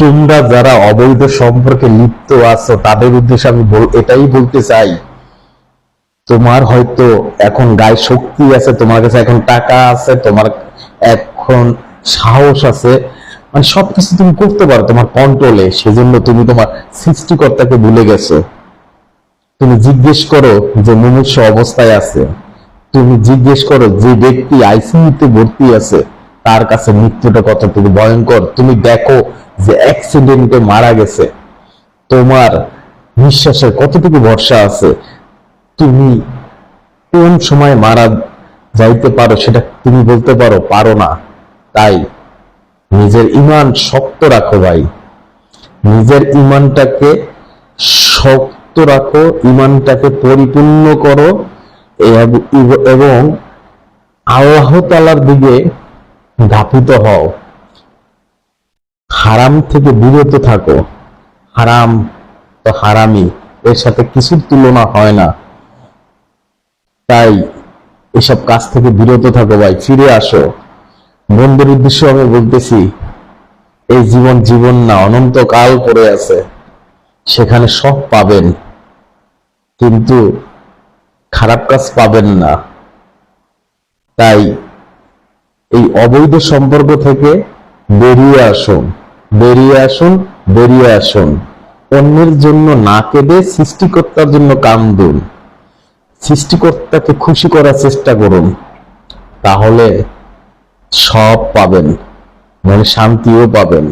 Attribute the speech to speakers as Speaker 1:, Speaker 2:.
Speaker 1: তোমরা যারা অবৈধ সম্পর্কে লিপ্ত আছো তাদের উদ্দেশ্যে আমি এটাই বলতে চাই, তোমার হয়তো এখন গায়ে শক্তি আছে, তোমার কাছে এখন টাকা আছে, তোমার এখন সাহস আছে, মানে সবকিছু তুমি করতে পারো তোমার কন্ট্রোলে, সেজন্য তুমি তোমার সৃষ্টিকর্তাকে ভুলে গেছো। তুমি জিজ্ঞেস করো যে মুমূর্ষু অবস্থায় আছে, তুমি জিজ্ঞেস করো যে ব্যক্তি আইসিইউতে ভর্তি আছে তার কাছে মৃত্যুটা কতটুকু ভয়ঙ্কর, তুমি দেখো যে অ্যাক্সিডেন্টে মারা গেছে, তোমার নিঃশ্বাসের কতটুকু ভরসা আছে, তুমি কোন সময় মারা যাইতে পারো সেটা তুমি বলতে পারো না। তাই নিজের ঈমান শক্ত রাখো ভাই, নিজের ঈমানটাকে শক্ত রাখো, ঈমানটাকে পরিপূর্ণ করো এবং আল্লাহ তাআলার দিকে ধাবিত হও। হারাম থেকে বিরত থাকো, হারাম তো হারামি, এর সাথে কিছুর তুলনা হয় না। তাই এসব কাজ থেকে বিরত থাকো ভাই, ফিরে আসো। বন্ধুর উদ্দেশ্যে আমি বলতেছি, এই জীবন জীবন না, অনন্তকাল পড়ে আছে, সেখানে সব পাবেন কিন্তু খারাপ কাজ পাবেন না। তাই এই অবৈধ সম্পর্ক থেকে বেরিয়ে আসুন, বেরিয়ে আসুন, বেরিয়ে আসুন। অন্যের জন্য না কেঁদে সৃষ্টিকর্তার জন্য কান্দুন, সৃষ্টিকর্তাকে খুশি করার চেষ্টা করুন, তাহলে সব পাবেন, মনে শান্তিও পাবেন।